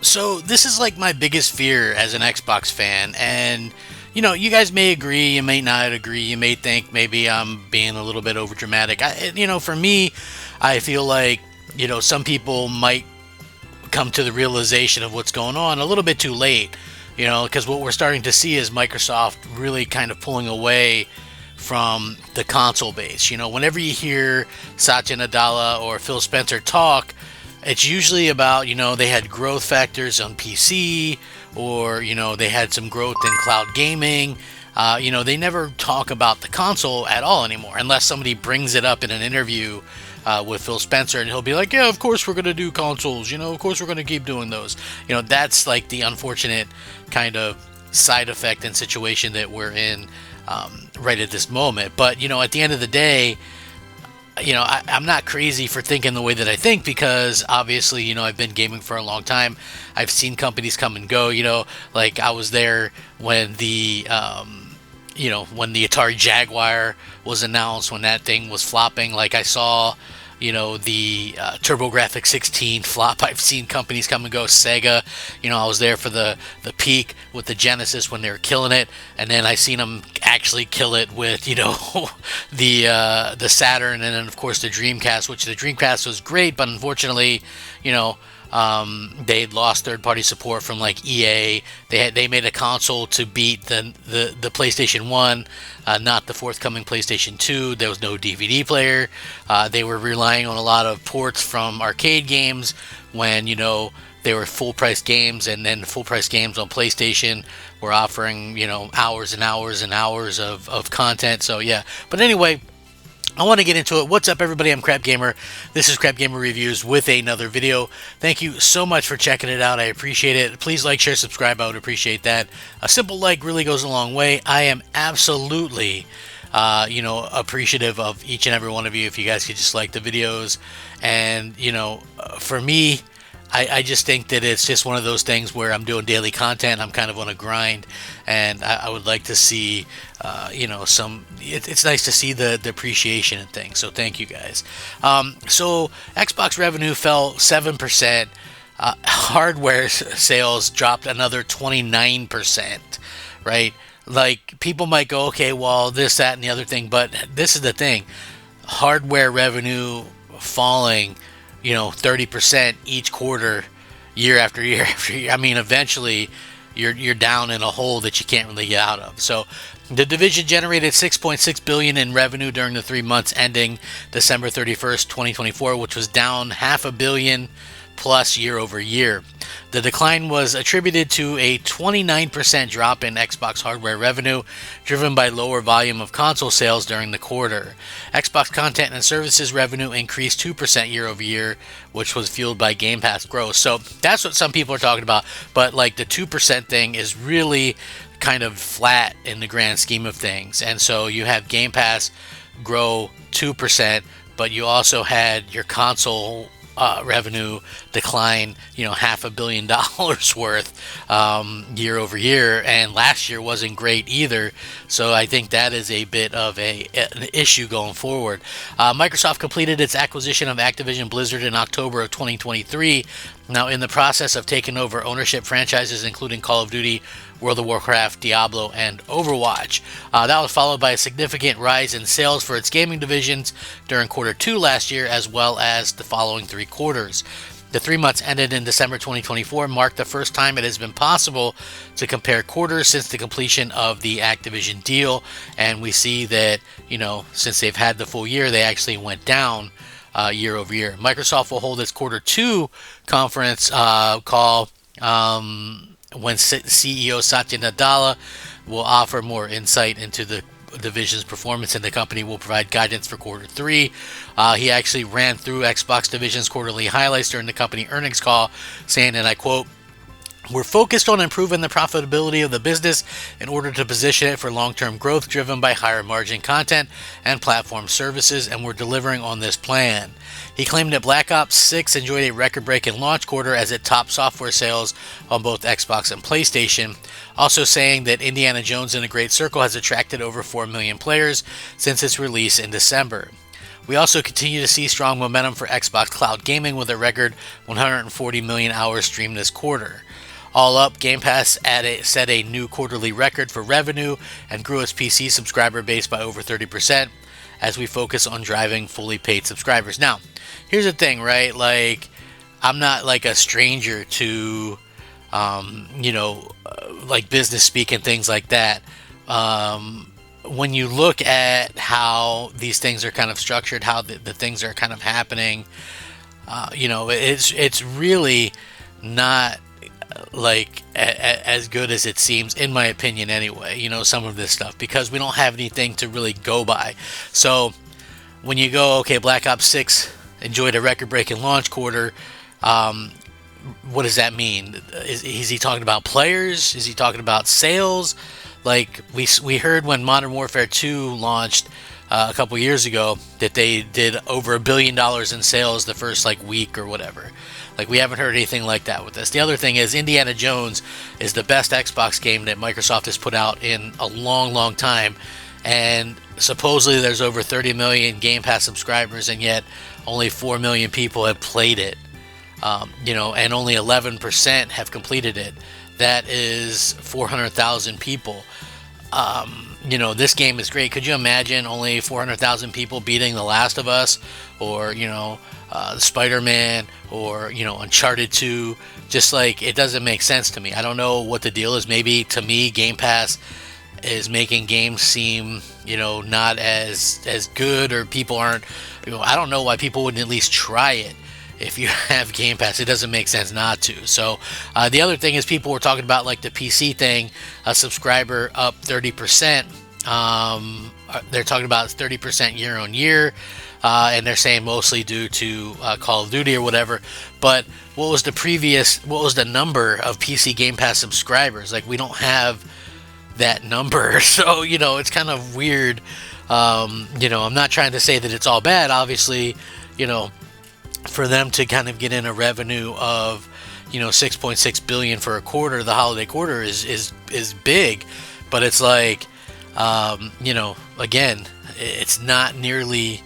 So this is like my biggest fear as an Xbox fan, and you guys may agree, you may not agree, you may think maybe I'm being a little bit over dramatic. For me, I feel like some people might come to the realization of what's going on a little bit too late. Because what we're starting to see is Microsoft really kind of pulling away from the console base. Whenever you hear Satya Nadella or Phil Spencer talk, it's usually about, they had growth factors on PC, or, they had some growth in cloud gaming. They never talk about the console at all anymore, unless somebody brings it up in an interview with Phil Spencer, and he'll be like, yeah, of course we're going to do consoles, of course we're going to keep doing those. That's like the unfortunate kind of side effect and situation that we're in right at this moment. But, at the end of the day, I'm not crazy for thinking the way that I think, because obviously, I've been gaming for a long time. I've seen companies come and go, like I was there when when the Atari Jaguar was announced, when that thing was flopping. Like I saw, the TurboGrafx 16 flop. I've seen companies come and go. Sega, I was there for the peak with the Genesis when they were killing it, and then I seen them actually kill it with the Saturn, and then of course the Dreamcast, which the Dreamcast was great, but unfortunately, they had lost third-party support from like EA. They made a console to beat the PlayStation 1, not the forthcoming PlayStation 2. There was no DVD player. They were relying on a lot of ports from arcade games when they were full-price games, and then full-price games on PlayStation were offering hours and hours and hours of content. So yeah, but anyway, I want to get into it. What's up, everybody? I'm Crap Gamer. This is Crap Gamer Reviews with another video. Thank you so much for checking it out. I appreciate it. Please like, share, subscribe. I would appreciate that. A simple like really goes a long way. I am absolutely, appreciative of each and every one of you. If you guys could just like the videos, and for me, I just think that it's just one of those things where I'm doing daily content. I'm kind of on a grind, and I would like to see, it's nice to see the appreciation and things. So thank you guys. So Xbox revenue fell 7%. Hardware sales dropped another 29%, right? Like, people might go, okay, well, this, that, and the other thing, but this is the thing. Hardware revenue falling 30% each quarter, year after year after year. I mean, eventually you're down in a hole that you can't really get out of. So the division generated 6.6 billion in revenue during the 3 months ending December 31st, 2024, which was down half a billion plus year over year. The decline was attributed to a 29% drop in Xbox hardware revenue, driven by lower volume of console sales during the quarter. Xbox content and services revenue increased 2% year over year, which was fueled by Game Pass growth. So that's what some people are talking about, but like the 2% thing is really kind of flat in the grand scheme of things. And so you have Game Pass grow 2%, but you also had your console revenue decline, $500 million worth year over year, and last year wasn't great either. So I think that is a bit of an issue going forward. Microsoft completed its acquisition of Activision Blizzard in October of 2023. Now, in the process of taking over ownership franchises including Call of Duty, World of Warcraft, Diablo, and Overwatch. That was followed by a significant rise in sales for its gaming divisions during quarter 2 last year, as well as the following 3 quarters. The 3 months ended in December 2024 marked the first time it has been possible to compare quarters since the completion of the Activision deal, and we see that, since they've had the full year, they actually went down year over year. Microsoft will hold its quarter 2 conference call when CEO Satya Nadella will offer more insight into the division's performance, and the company will provide guidance for quarter 3. He actually ran through Xbox division's quarterly highlights during the company earnings call, saying, and I quote, "We're focused on improving the profitability of the business in order to position it for long-term growth driven by higher margin content and platform services, and we're delivering on this plan." He claimed that Black Ops 6 enjoyed a record-breaking launch quarter as it topped software sales on both Xbox and PlayStation, also saying that Indiana Jones in a Great Circle has attracted over 4 million players since its release in December. We also continue to see strong momentum for Xbox Cloud Gaming with a record 140 million hours streamed this quarter. All up, Game Pass set a new quarterly record for revenue and grew its PC subscriber base by over 30% as we focus on driving fully paid subscribers. Now, here's the thing, right? Like, I'm not like a stranger to, like business speak and things like that. When you look at how these things are kind of structured, how the things are kind of happening, it's really not like as good as it seems, in my opinion anyway, some of this stuff, because we don't have anything to really go by. So when you go, okay, Black Ops 6 enjoyed a record-breaking launch quarter, what does that mean? Is he talking about players? Is he talking about sales? Like we heard when Modern Warfare 2 launched a couple years ago that they did over $1 billion in sales the first like week or whatever. Like, we haven't heard anything like that with this. The other thing is Indiana Jones is the best Xbox game that Microsoft has put out in a long, long time. And supposedly there's over 30 million Game Pass subscribers, and yet only 4 million people have played it. And only 11% have completed it. That is 400,000 people. This game is great. Could you imagine only 400,000 people beating The Last of Us, or Spider-Man, or Uncharted 2? Just like, it doesn't make sense to me. I don't know what the deal is. Maybe to me, Game Pass is making games seem not as good, or people aren't. I don't know why people wouldn't at least try it. If you have Game Pass, it doesn't make sense not to. So the other thing is, people were talking about like the PC thing, a subscriber up 30%. They're talking about 30% year on year, and they're saying mostly due to Call of Duty or whatever. But what was the number of PC Game Pass subscribers? Like, we don't have that number, so it's kind of weird. I'm not trying to say that it's all bad. Obviously, for them to kind of get in a revenue of 6.6 billion for a quarter, the holiday quarter is big, but it's like again, it's not nearly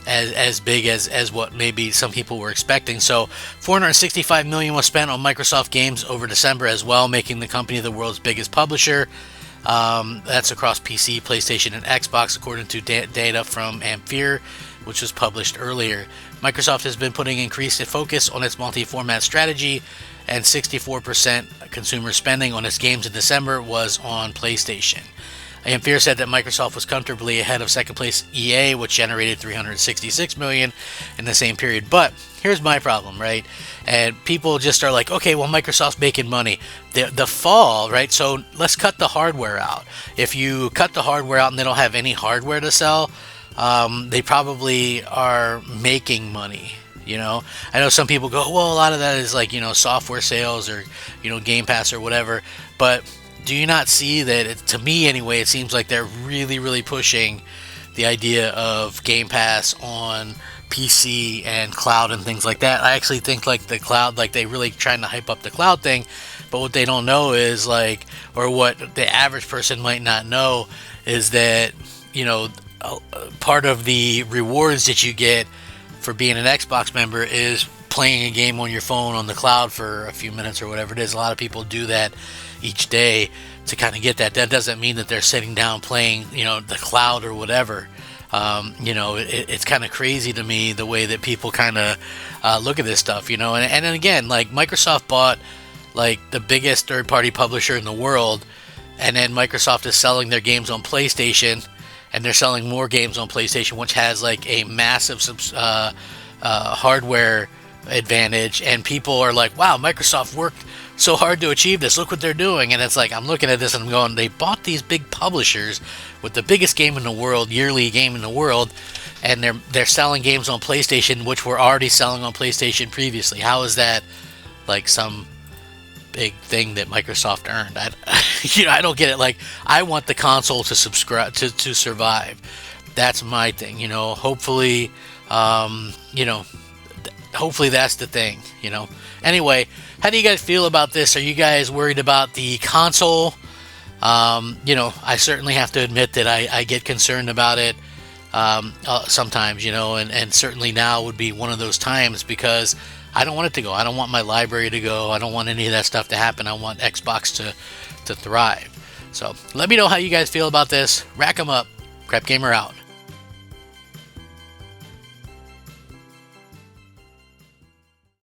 as big as what maybe some people were expecting. So 465 million was spent on Microsoft games over December as well, making the company the world's biggest publisher. That's across PC, PlayStation, and Xbox, according to data from Ampere, which was published earlier. Microsoft has been putting increased focus on its multi-format strategy, and 64% consumer spending on its games in December was on PlayStation. Ampere said that Microsoft was comfortably ahead of second place EA, which generated 366 million in the same period. But here's my problem, right? And people just are like, okay, well, Microsoft's making money. The fall, right? So let's cut the hardware out. If you cut the hardware out and they don't have any hardware to sell, they probably are making money. I know some people go, well, a lot of that is like, software sales, or, Game Pass or whatever. But do you not see that, to me anyway, it seems like they're really, really pushing the idea of Game Pass on PC and cloud and things like that? I actually think like the cloud, like they really trying to hype up the cloud thing, but what they don't know is like, or what the average person might not know, is that, part of the rewards that you get for being an Xbox member is playing a game on your phone on the cloud for a few minutes or whatever it is. A lot of people do that each day to kind of get that. That doesn't mean that they're sitting down playing, the cloud or whatever. It's kind of crazy to me the way that people kind of look at this stuff, and then again, like Microsoft bought like the biggest third-party publisher in the world, and then Microsoft is selling their games on PlayStation, and they're selling more games on PlayStation, which has like a massive hardware advantage, and people are like, wow, Microsoft worked so hard to achieve this, look what they're doing. And it's like, I'm looking at this and I'm going, they bought these big publishers with the biggest game in the world, yearly game in the world, and they're selling games on PlayStation which were already selling on PlayStation previously. How is that like some big thing that Microsoft earned? I don't get it. Like, I want the console to subscribe to survive. That's my thing. Hopefully, hopefully that's the thing. Anyway, how do you guys feel about this? Are you guys worried about the console? I certainly have to admit that I get concerned about it. sometimes, and certainly now would be one of those times, because I don't want it to go. I don't want my library to go. I don't want any of that stuff to happen. I want Xbox to thrive. So let me know how you guys feel about this. Rack 'em up. Crap Gamer out.